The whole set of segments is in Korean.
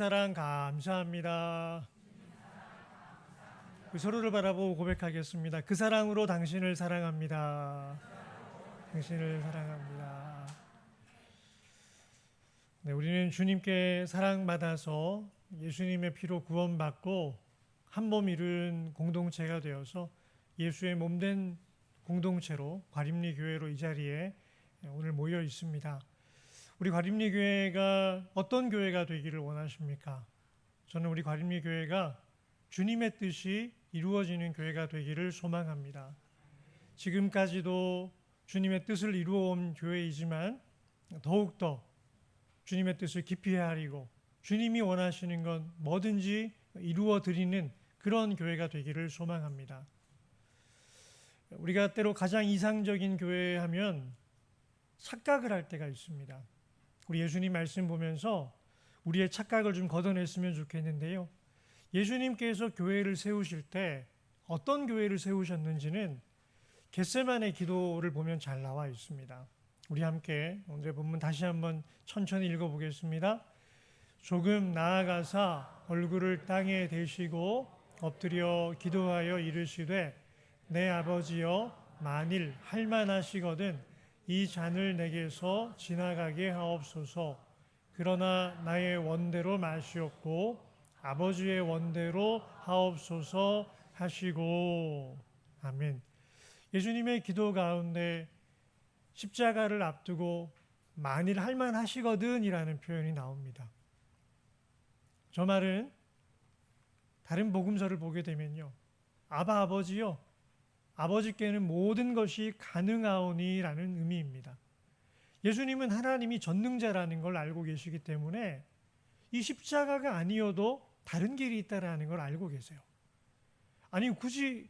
사랑 감사합니다. 서로를 바라보고 고백하겠습니다. 그 사랑으로 당신을 사랑합니다. 당신을 사랑합니다. 네, 우리는 주님께 사랑받아서 예수님의 피로 구원받고 한 몸 이룬 공동체가 되어서 예수의 몸된 공동체로 과림리 교회로 이 자리에 오늘 모여 있습니다. 우리 과림리 교회가 어떤 교회가 되기를 원하십니까? 저는 우리 과림리 교회가 주님의 뜻이 이루어지는 교회가 되기를 소망합니다. 지금까지도 주님의 뜻을 이루어온 교회이지만 더욱더 주님의 뜻을 깊이 헤아리고 주님이 원하시는 건 뭐든지 이루어 드리는 그런 교회가 되기를 소망합니다. 우리가 때로 가장 이상적인 교회 하면 착각을 할 때가 있습니다. 우리 예수님 말씀 보면서 우리의 착각을 좀 걷어냈으면 좋겠는데요. 예수님께서 교회를 세우실 때 어떤 교회를 세우셨는지는 겟세마네 기도를 보면 잘 나와 있습니다. 우리 함께 오늘의 본문 다시 한번 천천히 읽어보겠습니다. 조금 나아가사 얼굴을 땅에 대시고 엎드려 기도하여 이르시되 내 아버지여 만일 할만하시거든 이 잔을 내게서 지나가게 하옵소서. 그러나 나의 원대로 마시옵고 아버지의 원대로 하옵소서 하시고. 아멘. 예수님의 기도 가운데 십자가를 앞두고 만일 할만하시거든 이라는 표현이 나옵니다. 저 말은 다른 복음서를 보게 되면요, 아버지여 아버지께는 모든 것이 가능하오니라는 의미입니다. 예수님은 하나님이 전능자라는 걸 알고 계시기 때문에 이 십자가가 아니어도 다른 길이 있다라는 걸 알고 계세요. 아니 굳이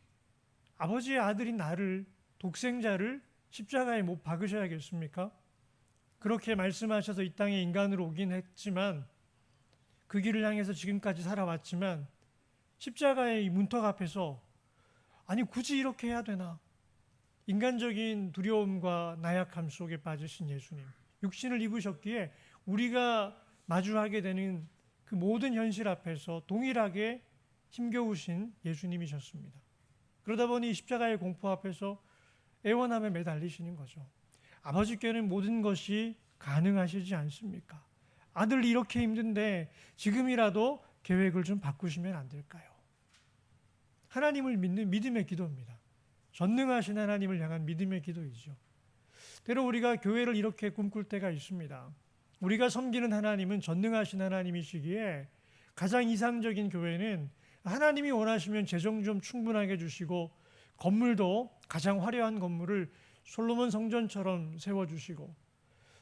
아버지의 아들인 나를, 독생자를 십자가에 못 박으셔야겠습니까? 그렇게 말씀하셔서 이 땅에 인간으로 오긴 했지만 그 길을 향해서 지금까지 살아왔지만 십자가의 이 문턱 앞에서 아니 굳이 이렇게 해야 되나? 인간적인 두려움과 나약함 속에 빠지신 예수님, 육신을 입으셨기에 우리가 마주하게 되는 그 모든 현실 앞에서 동일하게 힘겨우신 예수님이셨습니다. 그러다 보니 십자가의 공포 앞에서 애원함에 매달리시는 거죠. 아버지께는 모든 것이 가능하시지 않습니까? 아들 이렇게 힘든데 지금이라도 계획을 좀 바꾸시면 안 될까요? 하나님을 믿는 믿음의 기도입니다. 전능하신 하나님을 향한 믿음의 기도이죠. 때로 우리가 교회를 이렇게 꿈꿀 때가 있습니다. 우리가 섬기는 하나님은 전능하신 하나님이시기에 가장 이상적인 교회는 하나님이 원하시면 재정 좀 충분하게 주시고 건물도 가장 화려한 건물을 솔로몬 성전처럼 세워주시고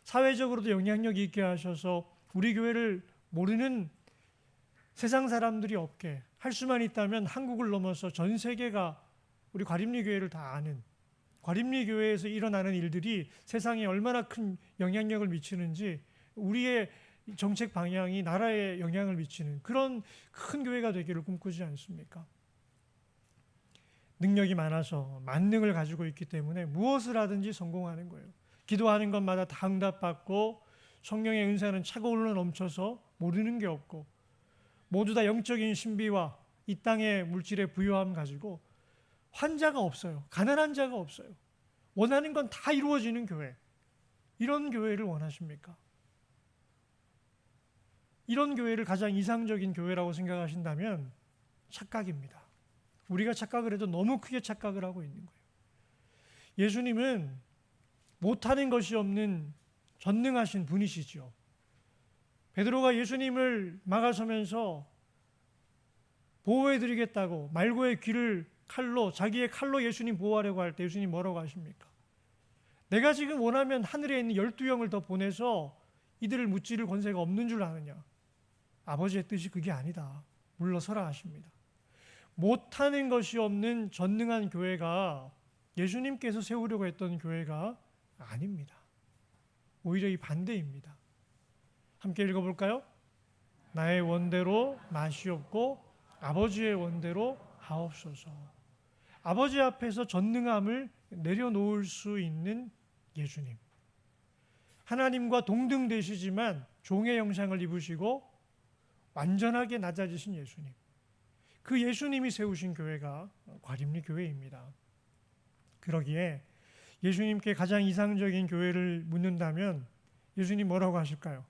사회적으로도 영향력 있게 하셔서 우리 교회를 모르는 세상 사람들이 없게 할 수만 있다면 한국을 넘어서 전 세계가 우리 과림리 교회를 다 아는, 과림리 교회에서 일어나는 일들이 세상에 얼마나 큰 영향력을 미치는지 우리의 정책 방향이 나라에 영향을 미치는 그런 큰 교회가 되기를 꿈꾸지 않습니까? 능력이 많아서 만능을 가지고 있기 때문에 무엇을 하든지 성공하는 거예요. 기도하는 것마다 다 응답받고 성령의 은사는 차고울러 넘쳐서 모르는 게 없고 모두 다 영적인 신비와 이 땅의 물질의 부요함 가지고 환자가 없어요. 가난한 자가 없어요. 원하는 건 다 이루어지는 교회. 이런 교회를 원하십니까? 이런 교회를 가장 이상적인 교회라고 생각하신다면 착각입니다. 우리가 착각을 해도 너무 크게 착각을 하고 있는 거예요. 예수님은 못하는 것이 없는 전능하신 분이시죠. 베드로가 예수님을 막아서면서 보호해드리겠다고 말고의 귀를 칼로, 자기의 칼로 예수님 보호하려고 할 때 예수님 뭐라고 하십니까? 내가 지금 원하면 하늘에 있는 12영을 더 보내서 이들을 무찌를 권세가 없는 줄 아느냐? 아버지의 뜻이 그게 아니다. 물러서라 하십니다. 못하는 것이 없는 전능한 교회가 예수님께서 세우려고 했던 교회가 아닙니다. 오히려 이 반대입니다. 함께 읽어볼까요? 나의 원대로 마시옵고 아버지의 원대로 하옵소서. 아버지 앞에서 전능함을 내려놓을 수 있는 예수님. 하나님과 동등되시지만 종의 형상을 입으시고 완전하게 낮아지신 예수님, 그 예수님이 세우신 교회가 과림리 교회입니다. 그러기에 예수님께 가장 이상적인 교회를 묻는다면 예수님 뭐라고 하실까요?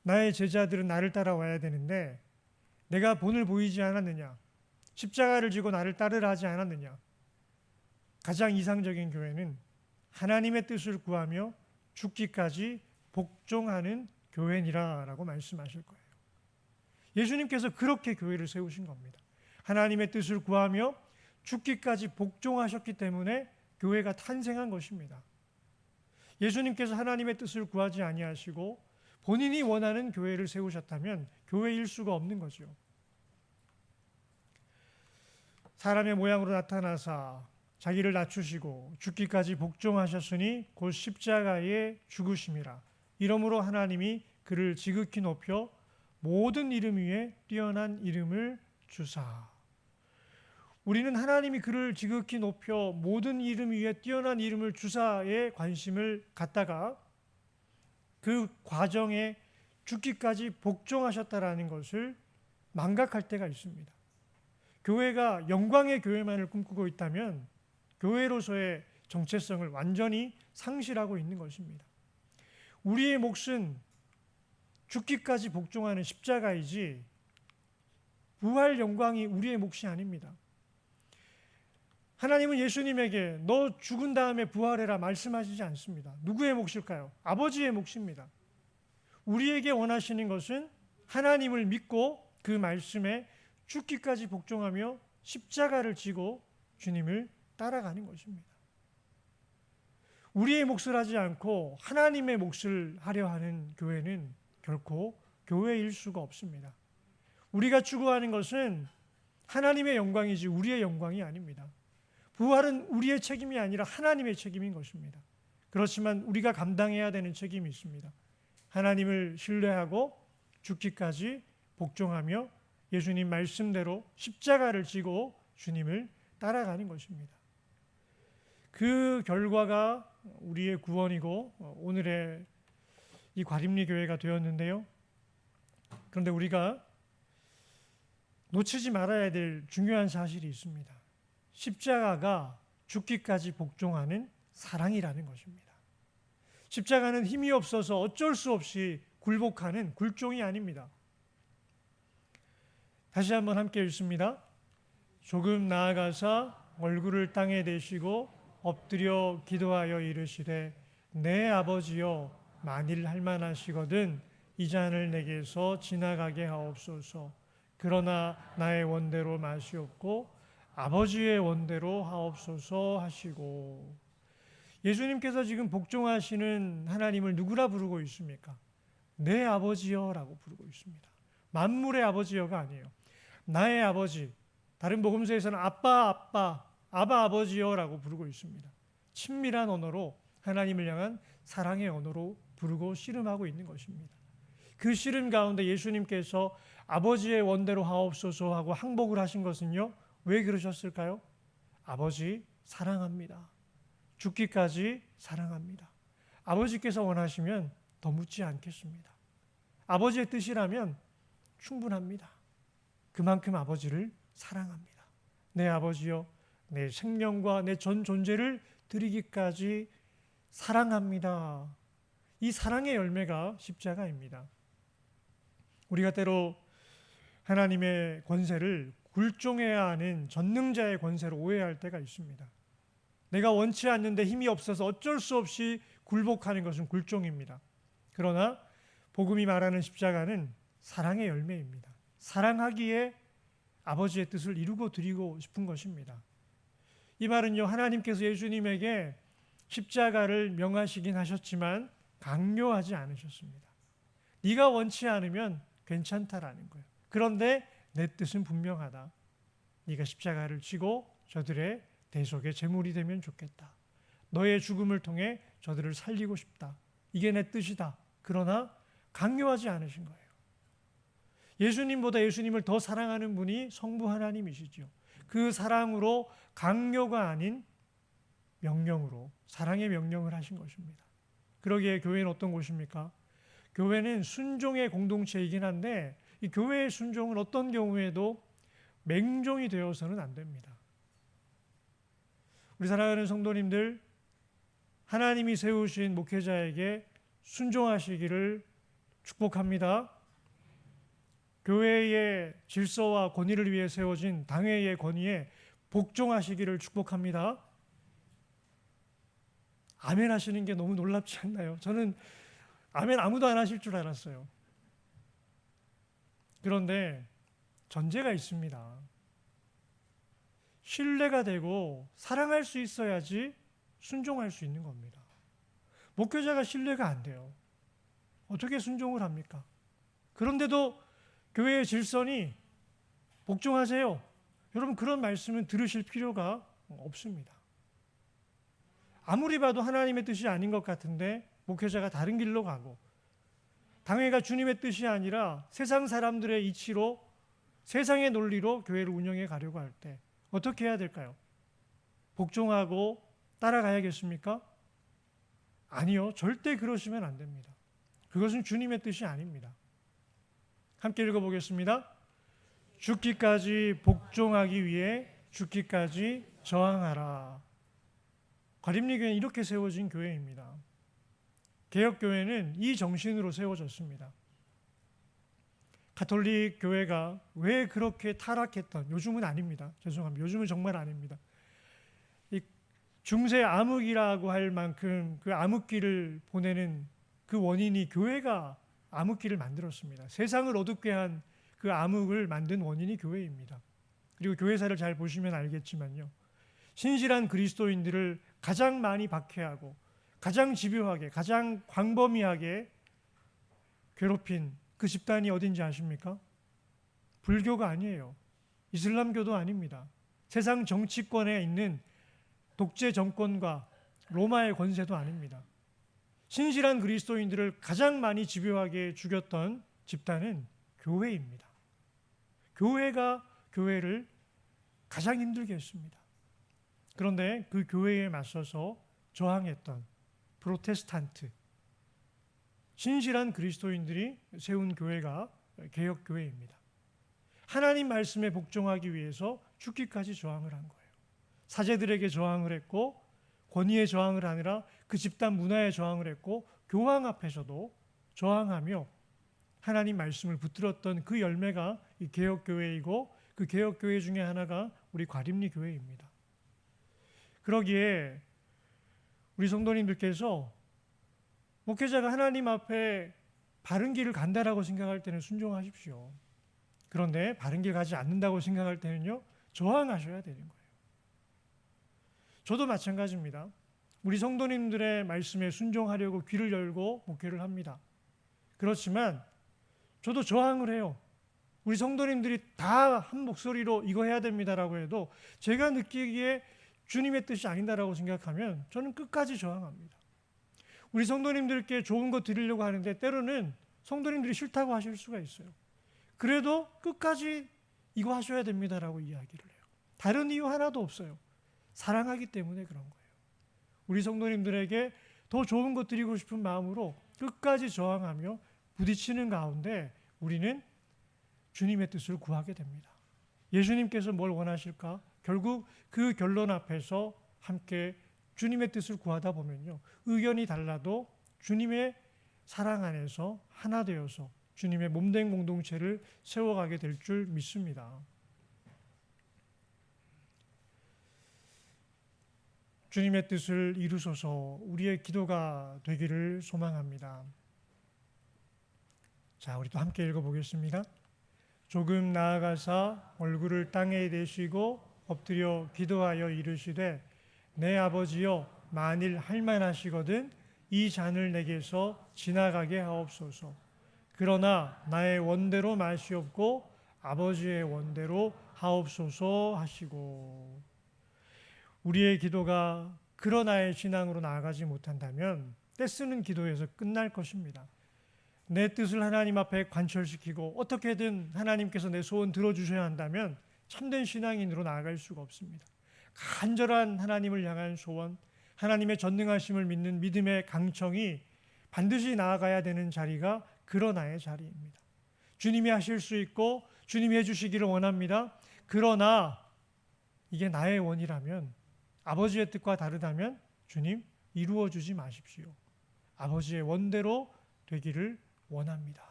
나의 제자들은 나를 따라와야 되는데 내가 본을 보이지 않았느냐? 십자가를 지고 나를 따르라 하지 않았느냐? 가장 이상적인 교회는 하나님의 뜻을 구하며 죽기까지 복종하는 교회니라라고 말씀하실 거예요. 예수님께서 그렇게 교회를 세우신 겁니다. 하나님의 뜻을 구하며 죽기까지 복종하셨기 때문에 교회가 탄생한 것입니다. 예수님께서 하나님의 뜻을 구하지 아니하시고 본인이 원하는 교회를 세우셨다면 교회일 수가 없는 거죠. 사람의 모양으로 나타나사 자기를 낮추시고 죽기까지 복종하셨으니 곧 십자가에 죽으심이라. 이러므로 하나님이 그를 지극히 높여 모든 이름 위에 뛰어난 이름을 주사. 우리는 하나님이 그를 지극히 높여 모든 이름 위에 뛰어난 이름을 주사에 관심을 갖다가 그 과정에 죽기까지 복종하셨다라는 것을 망각할 때가 있습니다. 교회가 영광의 교회만을 꿈꾸고 있다면 교회로서의 정체성을 완전히 상실하고 있는 것입니다. 우리의 몫은 죽기까지 복종하는 십자가이지 부활 영광이 우리의 몫이 아닙니다. 하나님은 예수님에게 너 죽은 다음에 부활해라 말씀하시지 않습니다. 누구의 몫일까요? 아버지의 몫입니다. 우리에게 원하시는 것은 하나님을 믿고 그 말씀에 죽기까지 복종하며 십자가를 지고 주님을 따라가는 것입니다. 우리의 몫을 하지 않고 하나님의 몫을 하려 하는 교회는 결코 교회일 수가 없습니다. 우리가 추구하는 것은 하나님의 영광이지 우리의 영광이 아닙니다. 부활은 우리의 책임이 아니라 하나님의 책임인 것입니다. 그렇지만 우리가 감당해야 되는 책임이 있습니다. 하나님을 신뢰하고 죽기까지 복종하며 예수님 말씀대로 십자가를 지고 주님을 따라가는 것입니다. 그 결과가 우리의 구원이고 오늘의 이 과림리 교회가 되었는데요. 그런데 우리가 놓치지 말아야 될 중요한 사실이 있습니다. 십자가가 죽기까지 복종하는 사랑이라는 것입니다. 십자가는 힘이 없어서 어쩔 수 없이 굴복하는 굴종이 아닙니다. 다시 한번 함께 읽습니다. 조금 나아가사 얼굴을 땅에 대시고 엎드려 기도하여 이르시되 내 아버지여 만일 할만하시거든 이 잔을 내게서 지나가게 하옵소서. 그러나 나의 원대로 마시옵고 아버지의 원대로 하옵소서 하시고. 예수님께서 지금 복종하시는 하나님을 누구라 부르고 있습니까? 내 아버지여라고 부르고 있습니다. 만물의 아버지여가 아니에요. 나의 아버지. 다른 복음서에서는 아빠 아버지여라고 부르고 있습니다. 친밀한 언어로 하나님을 향한 사랑의 언어로 부르고 씨름하고 있는 것입니다. 그 씨름 가운데 예수님께서 아버지의 원대로 하옵소서 하고 항복을 하신 것은요. 왜 그러셨을까요? 아버지 사랑합니다. 죽기까지 사랑합니다. 아버지께서 원하시면 더 묻지 않겠습니다. 아버지의 뜻이라면 충분합니다. 그만큼 아버지를 사랑합니다. 내 아버지여 내 생명과 내 전 존재를 드리기까지 사랑합니다. 이 사랑의 열매가 십자가입니다. 우리가 때로 하나님의 권세를 굴종해야 하는 전능자의 권세로 오해할 때가 있습니다. 내가 원치 않는데 힘이 없어서 어쩔 수 없이 굴복하는 것은 굴종입니다. 그러나 복음이 말하는 십자가는 사랑의 열매입니다. 사랑하기에 아버지의 뜻을 이루고 드리고 싶은 것입니다. 이 말은요, 하나님께서 예수님에게 십자가를 명하시긴 하셨지만 강요하지 않으셨습니다. 네가 원치 않으면 괜찮다라는 거예요. 그런데 내 뜻은 분명하다. 네가 십자가를 지고 저들의 대속의 제물이 되면 좋겠다. 너의 죽음을 통해 저들을 살리고 싶다. 이게 내 뜻이다. 그러나 강요하지 않으신 거예요. 예수님보다 예수님을 더 사랑하는 분이 성부 하나님이시죠. 그 사랑으로 강요가 아닌 명령으로 사랑의 명령을 하신 것입니다. 그러기에 교회는 어떤 곳입니까? 교회는 순종의 공동체이긴 한데 이 교회의 순종은 어떤 경우에도 맹종이 되어서는 안 됩니다. 우리 사랑하는 성도님들, 하나님이 세우신 목회자에게 순종하시기를 축복합니다. 교회의 질서와 권위를 위해 세워진 당회의 권위에 복종하시기를 축복합니다. 아멘 하시는 게 너무 놀랍지 않나요? 저는 아멘 아무도 안 하실 줄 알았어요. 그런데 전제가 있습니다. 신뢰가 되고 사랑할 수 있어야지 순종할 수 있는 겁니다. 목회자가 신뢰가 안 돼요. 어떻게 순종을 합니까? 그런데도 교회의 질서니 복종하세요. 여러분, 그런 말씀은 들으실 필요가 없습니다. 아무리 봐도 하나님의 뜻이 아닌 것 같은데 목회자가 다른 길로 가고, 당회가 주님의 뜻이 아니라 세상 사람들의 이치로, 세상의 논리로 교회를 운영해 가려고 할 때 어떻게 해야 될까요? 복종하고 따라가야겠습니까? 아니요, 절대 그러시면 안 됩니다. 그것은 주님의 뜻이 아닙니다. 함께 읽어보겠습니다. 죽기까지 복종하기 위해 죽기까지 저항하라. 과림리교회는 이렇게 세워진 교회입니다. 개혁교회는 이 정신으로 세워졌습니다. 가톨릭 교회가 왜 그렇게 타락했던, 요즘은 아닙니다. 죄송합니다. 요즘은 정말 아닙니다. 이 중세 암흑이라고 할 만큼 그 암흑기를 보내는 그 원인이 교회가 암흑기를 만들었습니다. 세상을 어둡게 한 그 암흑을 만든 원인이 교회입니다. 그리고 교회사를 잘 보시면 알겠지만요, 신실한 그리스도인들을 가장 많이 박해하고 가장 집요하게, 가장 광범위하게 괴롭힌 그 집단이 어딘지 아십니까? 불교가 아니에요. 이슬람교도 아닙니다. 세상 정치권에 있는 독재 정권과 로마의 권세도 아닙니다. 신실한 그리스도인들을 가장 많이 집요하게 죽였던 집단은 교회입니다. 교회가 교회를 가장 힘들게 했습니다. 그런데 그 교회에 맞서서 저항했던 프로테스탄트, 신실한 그리스도인들이 세운 교회가 개혁교회입니다. 하나님 말씀에 복종하기 위해서 죽기까지 저항을 한 거예요. 사제들에게 저항을 했고, 권위에 저항을 하느라 그 집단 문화에 저항을 했고, 교황 앞에서도 저항하며 하나님 말씀을 붙들었던 그 열매가 이 개혁교회이고, 그 개혁교회 중에 하나가 우리 과림리 교회입니다. 그러기에 우리 성도님들께서 목회자가 하나님 앞에 바른 길을 간다라고 생각할 때는 순종하십시오. 그런데 바른 길 가지 않는다고 생각할 때는요, 저항하셔야 되는 거예요. 저도 마찬가지입니다. 우리 성도님들의 말씀에 순종하려고 귀를 열고 목회를 합니다. 그렇지만 저도 저항을 해요. 우리 성도님들이 다 한 목소리로 이거 해야 됩니다라고 해도 제가 느끼기에 주님의 뜻이 아니다라고 생각하면 저는 끝까지 저항합니다. 우리 성도님들께 좋은 거 드리려고 하는데 때로는 성도님들이 싫다고 하실 수가 있어요. 그래도 끝까지 이거 하셔야 됩니다라고 이야기를 해요. 다른 이유 하나도 없어요. 사랑하기 때문에 그런 거예요. 우리 성도님들에게 더 좋은 것 드리고 싶은 마음으로 끝까지 저항하며 부딪히는 가운데 우리는 주님의 뜻을 구하게 됩니다. 예수님께서 뭘 원하실까? 결국 그 결론 앞에서 함께 주님의 뜻을 구하다 보면요, 의견이 달라도 주님의 사랑 안에서 하나 되어서 주님의 몸된 공동체를 세워가게 될 줄 믿습니다. 주님의 뜻을 이루소서 우리의 기도가 되기를 소망합니다. 자, 우리 또 함께 읽어보겠습니다. 조금 나아가사 얼굴을 땅에 대시고 엎드려 기도하여 이르시되 내 아버지여 만일 할만하시거든 이 잔을 내게서 지나가게 하옵소서. 그러나 나의 원대로 마시옵고 아버지의 원대로 하옵소서 하시고. 우리의 기도가 그러나의 신앙으로 나아가지 못한다면 떼쓰는 기도에서 끝날 것입니다. 내 뜻을 하나님 앞에 관철시키고 어떻게든 하나님께서 내 소원 들어주셔야 한다면 참된 신앙인으로 나아갈 수가 없습니다. 간절한 하나님을 향한 소원, 하나님의 전능하심을 믿는 믿음의 강청이 반드시 나아가야 되는 자리가 그러나의 자리입니다. 주님이 하실 수 있고 주님이 해주시기를 원합니다. 그러나 이게 나의 원이라면, 아버지의 뜻과 다르다면 주님 이루어주지 마십시오. 아버지의 원대로 되기를 원합니다.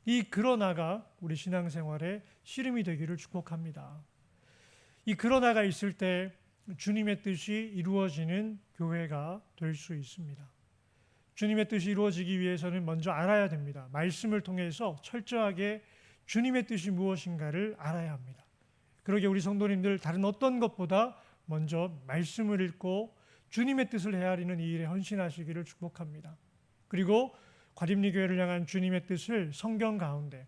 이 그러나가 우리 신앙생활의 씨름이 되기를 축복합니다. 이 그러나가 있을 때 주님의 뜻이 이루어지는 교회가 될 수 있습니다. 주님의 뜻이 이루어지기 위해서는 먼저 알아야 됩니다. 말씀을 통해서 철저하게 주님의 뜻이 무엇인가를 알아야 합니다. 그러기에 우리 성도님들 다른 어떤 것보다 먼저 말씀을 읽고 주님의 뜻을 헤아리는 이 일에 헌신하시기를 축복합니다. 그리고 과림리 교회를 향한 주님의 뜻을 성경 가운데,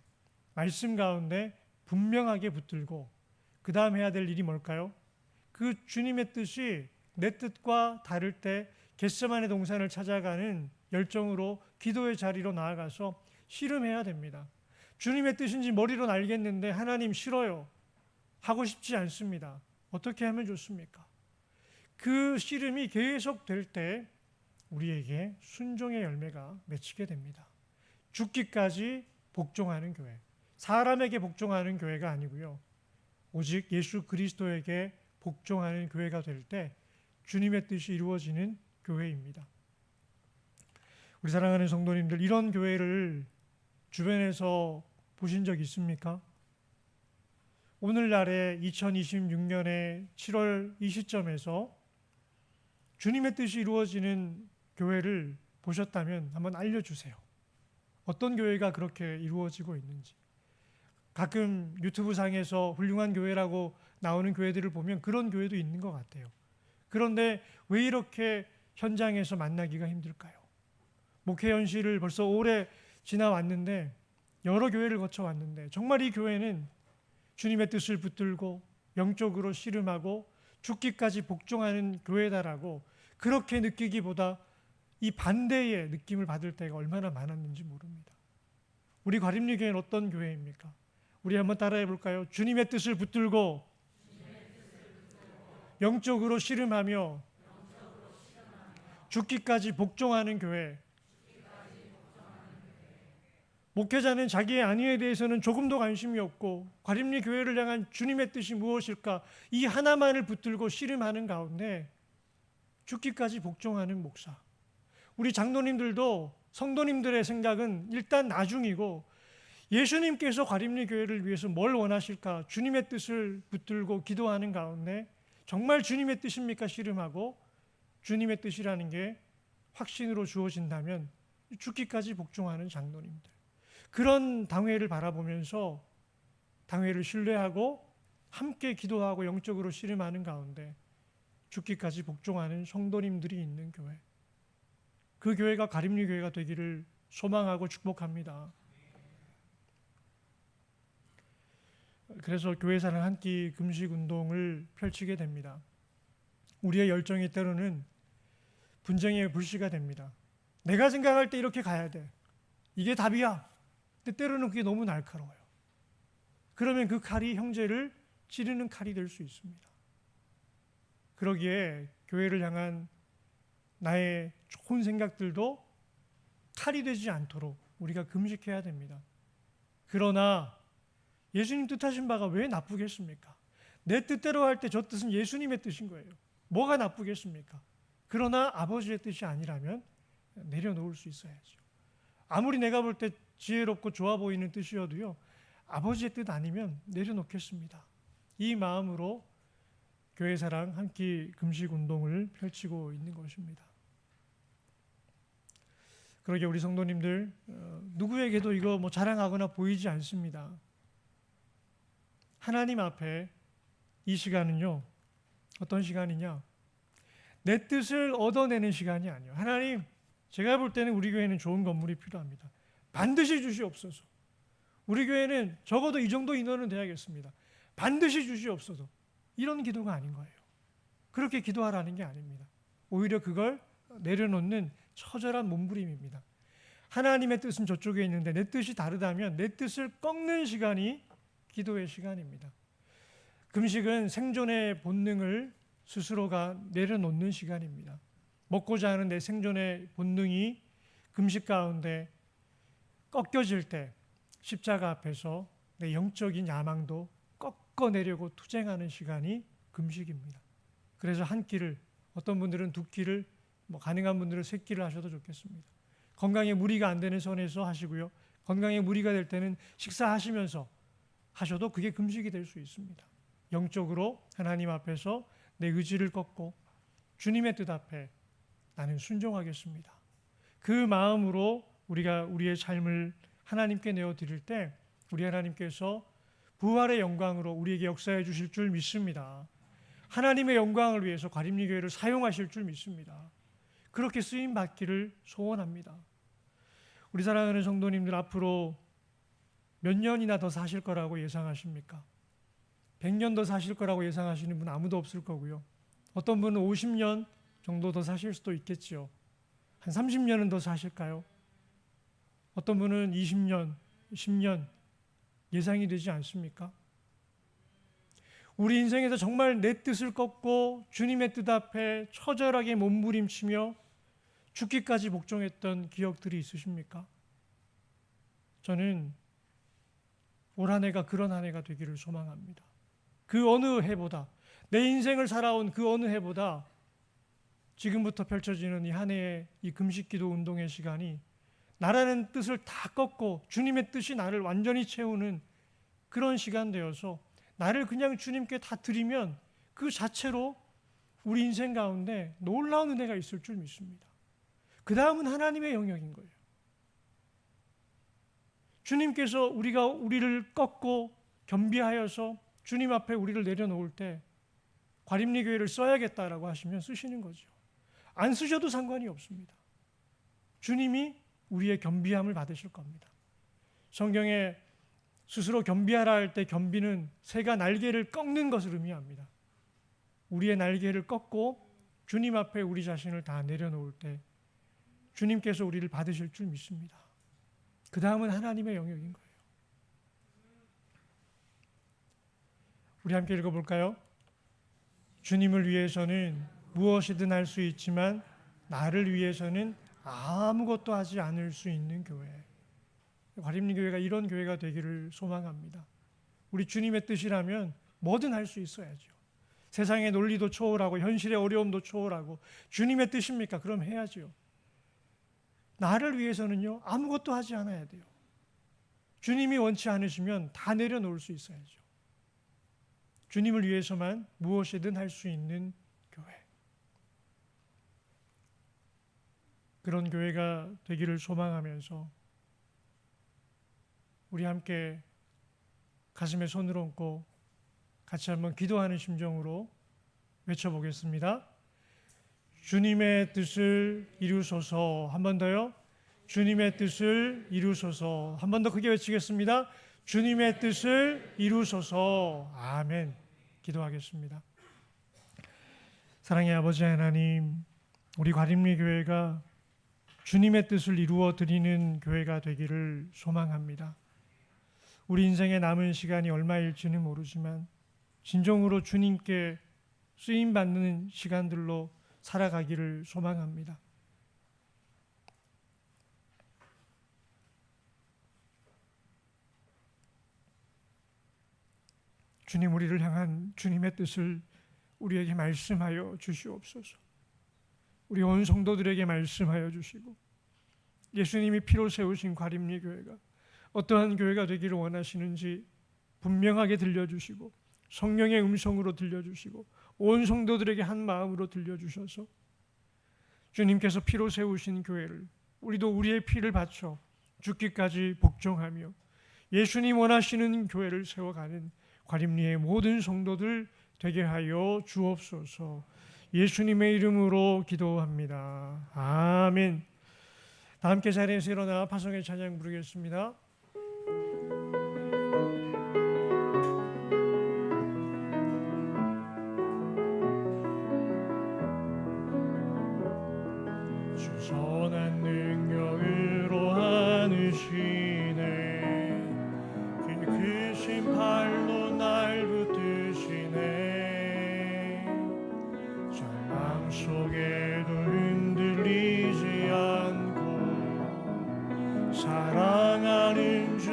말씀 가운데 분명하게 붙들고 그 다음 해야 될 일이 뭘까요? 그 주님의 뜻이 내 뜻과 다를 때 겟세마네 동산을 찾아가는 열정으로 기도의 자리로 나아가서 씨름해야 됩니다. 주님의 뜻인지 머리로는 알겠는데 하나님 싫어요. 하고 싶지 않습니다. 어떻게 하면 좋습니까? 그 씨름이 계속될 때 우리에게 순종의 열매가 맺히게 됩니다. 죽기까지 복종하는 교회, 사람에게 복종하는 교회가 아니고요, 오직 예수 그리스도에게 복종하는 교회가 될 때 주님의 뜻이 이루어지는 교회입니다. 우리 사랑하는 성도님들, 이런 교회를 주변에서 보신 적 있습니까? 오늘날에 2026년의 7월 이 시점에서 주님의 뜻이 이루어지는 교회를 보셨다면 한번 알려주세요. 어떤 교회가 그렇게 이루어지고 있는지. 가끔 유튜브 상에서 훌륭한 교회라고 나오는 교회들을 보면 그런 교회도 있는 것 같아요. 그런데 왜 이렇게 현장에서 만나기가 힘들까요? 목회 연실을 벌써 오래 지나왔는데, 여러 교회를 거쳐왔는데 정말 이 교회는 주님의 뜻을 붙들고 영적으로 씨름하고 죽기까지 복종하는 교회다라고 그렇게 느끼기보다 이 반대의 느낌을 받을 때가 얼마나 많았는지 모릅니다. 우리 과림리 교회는 어떤 교회입니까? 우리 한번 따라해 볼까요? 주님의 뜻을 붙들고 영적으로 씨름하며 죽기까지 복종하는 교회. 목회자는 자기의 안위에 대해서는 조금도 관심이 없고 과림리 교회를 향한 주님의 뜻이 무엇일까, 이 하나만을 붙들고 씨름하는 가운데 죽기까지 복종하는 목사. 우리 장로님들도 성도님들의 생각은 일단 나중이고, 예수님께서 과림리 교회를 위해서 뭘 원하실까, 주님의 뜻을 붙들고 기도하는 가운데 정말 주님의 뜻입니까 씨름하고, 주님의 뜻이라는 게 확신으로 주어진다면 죽기까지 복종하는 장로님들, 그런 당회를 바라보면서 당회를 신뢰하고 함께 기도하고 영적으로 씨름하는 가운데 죽기까지 복종하는 성도님들이 있는 교회, 그 교회가 가림리 교회가 되기를 소망하고 축복합니다. 그래서 교회사랑 한 끼 금식 운동을 펼치게 됩니다. 우리의 열정이 때로는 분쟁의 불씨가 됩니다. 내가 생각할 때 이렇게 가야 돼, 이게 답이야. 근데 때로는 그게 너무 날카로워요. 그러면 그 칼이 형제를 찌르는 칼이 될 수 있습니다. 그러기에 교회를 향한 나의 좋은 생각들도 칼이 되지 않도록 우리가 금식해야 됩니다. 그러나 예수님 뜻하신 바가 왜 나쁘겠습니까? 내 뜻대로 할 때 저 뜻은 예수님의 뜻인 거예요. 뭐가 나쁘겠습니까? 그러나 아버지의 뜻이 아니라면 내려놓을 수 있어야죠. 아무리 내가 볼 때 지혜롭고 좋아 보이는 뜻이어도요, 아버지의 뜻 아니면 내려놓겠습니다. 이 마음으로 교회사랑 한 끼 금식 운동을 펼치고 있는 것입니다. 그러게 우리 성도님들, 누구에게도 이거 자랑하거나 보이지 않습니다. 하나님 앞에 이 시간은요, 어떤 시간이냐, 내 뜻을 얻어내는 시간이 아니에요. 하나님, 제가 볼 때는 우리 교회는 좋은 건물이 필요합니다. 반드시 주시옵소서. 우리 교회는 적어도 이 정도 인원은 돼야겠습니다. 반드시 주시옵소서. 이런 기도가 아닌 거예요. 그렇게 기도하라는 게 아닙니다. 오히려 그걸 내려놓는 처절한 몸부림입니다. 하나님의 뜻은 저쪽에 있는데 내 뜻이 다르다면 내 뜻을 꺾는 시간이 기도의 시간입니다. 금식은 생존의 본능을 스스로가 내려놓는 시간입니다. 먹고자 하는 내 생존의 본능이 금식 가운데 꺾여질 때, 십자가 앞에서 내 영적인 야망도 꺾어내려고 투쟁하는 시간이 금식입니다. 그래서 한 끼를, 어떤 분들은 두 끼를, 가능한 분들은 세 끼를 하셔도 좋겠습니다. 건강에 무리가 안 되는 선에서 하시고요. 건강에 무리가 될 때는 식사하시면서 하셔도 그게 금식이 될 수 있습니다. 영적으로 하나님 앞에서 내 의지를 꺾고 주님의 뜻 앞에 나는 순종하겠습니다. 그 마음으로 우리가 우리의 삶을 하나님께 내어드릴 때 우리 하나님께서 부활의 영광으로 우리에게 역사해 주실 줄 믿습니다. 하나님의 영광을 위해서 과림리교회를 사용하실 줄 믿습니다. 그렇게 쓰임 받기를 소원합니다. 우리 사랑하는 성도님들, 앞으로 몇 년이나 더 사실 거라고 예상하십니까? 100년 더 사실 거라고 예상하시는 분 아무도 없을 거고요. 어떤 분은 50년 정도 더 사실 수도 있겠죠. 한 30년은 더 사실까요? 어떤 분은 20년, 10년 예상이 되지 않습니까? 우리 인생에서 정말 내 뜻을 꺾고 주님의 뜻 앞에 처절하게 몸부림치며 죽기까지 복종했던 기억들이 있으십니까? 저는 올 한 해가 그런 한 해가 되기를 소망합니다. 그 어느 해보다, 내 인생을 살아온 그 어느 해보다 지금부터 펼쳐지는 이 한 해의 이 금식기도 운동의 시간이 나라는 뜻을 다 꺾고 주님의 뜻이 나를 완전히 채우는 그런 시간 되어서 나를 그냥 주님께 다 드리면 그 자체로 우리 인생 가운데 놀라운 은혜가 있을 줄 믿습니다. 그 다음은 하나님의 영역인 거예요. 주님께서 우리를 꺾고 겸비하여서 주님 앞에 우리를 내려놓을 때 과림리교회를 써야겠다라고 하시면 쓰시는 거죠. 안 쓰셔도 상관이 없습니다. 주님이 우리의 겸비함을 받으실 겁니다. 성경에 스스로 겸비하라 할 때 겸비는 새가 날개를 꺾는 것을 의미합니다. 우리의 날개를 꺾고 주님 앞에 우리 자신을 다 내려놓을 때 주님께서 우리를 받으실 줄 믿습니다. 그 다음은 하나님의 영역인 거예요. 우리 함께 읽어볼까요? 주님을 위해서는 무엇이든 할 수 있지만 나를 위해서는 아무것도 하지 않을 수 있는 교회. 과림리교회가 이런 교회가 되기를 소망합니다. 우리 주님의 뜻이라면 뭐든 할 수 있어야죠. 세상의 논리도 초월하고 현실의 어려움도 초월하고 주님의 뜻입니까? 그럼 해야죠. 나를 위해서는요, 아무것도 하지 않아야 돼요. 주님이 원치 않으시면 다 내려놓을 수 있어야죠. 주님을 위해서만 무엇이든 할 수 있는 교회. 그런 교회가 되기를 소망하면서 우리 함께 가슴에 손을 얹고 같이 한번 기도하는 심정으로 외쳐보겠습니다. 주님의 뜻을 이루소서. 한 번 더요. 주님의 뜻을 이루소서. 한 번 더 크게 외치겠습니다. 주님의 뜻을 이루소서. 아멘. 기도하겠습니다. 사랑의 아버지 하나님, 우리 과림리교회가 주님의 뜻을 이루어 드리는 교회가 되기를 소망합니다. 우리 인생의 남은 시간이 얼마일지는 모르지만 진정으로 주님께 쓰임받는 시간들로 살아가기를 소망합니다. 주님, 우리를 향한 주님의 뜻을 우리에게 말씀하여 주시옵소서. 우리 온 성도들에게 말씀하여 주시고 예수님이 피로 세우신 과림리교회가 어떠한 교회가 되기를 원하시는지 분명하게 들려주시고 성령의 음성으로 들려주시고 온 성도들에게 한 마음으로 들려주셔서 주님께서 피로 세우신 교회를 우리도 우리의 피를 바쳐 죽기까지 복종하며 예수님 원하시는 교회를 세워가는 과림리의 모든 성도들 되게 하여 주옵소서. 예수님의 이름으로 기도합니다. 아멘. 다 함께 자리에서 일어나 파송의 찬양 부르겠습니다. 주 선한 능력으로 안으시네 그 크신 팔로 날 붙드시네 절망 속에도 흔들리지 않고 사랑하는 주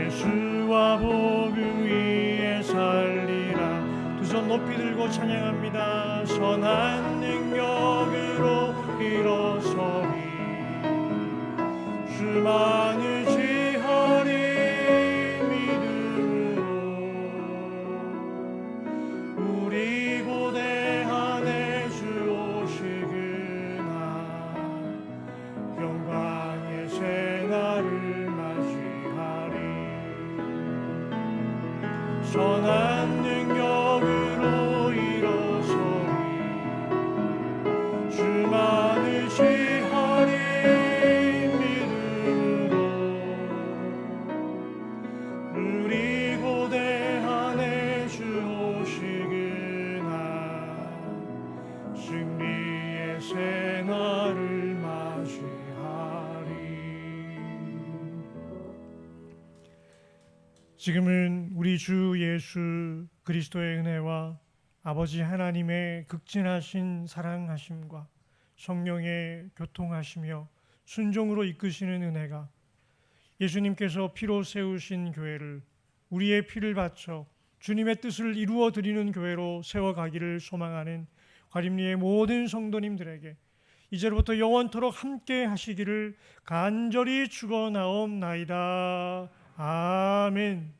예수와 복음 위에 살리라. 두 손 높이 들고 찬양합니다. 선한 능력으로 일어서리 주만을 지하리 믿음으로 우리 고대하네 주 오시그나 영광의 새날을 맞이하리. 선한 능력으로 일어서리 주만을 지하리 믿음으로 우리 고대하네 주 오시그나 승리의 새날을 맞이하리. 지금은 우리 주 예수 그리스도의 은혜와 아버지 하나님의 극진하신 사랑하심과 성령의 교통하시며 순종으로 이끄시는 은혜가 예수님께서 피로 세우신 교회를 우리의 피를 바쳐 주님의 뜻을 이루어 드리는 교회로 세워가기를 소망하는 과림리의 모든 성도님들에게 이제로부터 영원토록 함께 하시기를 간절히 축원하옵나이다. 아멘.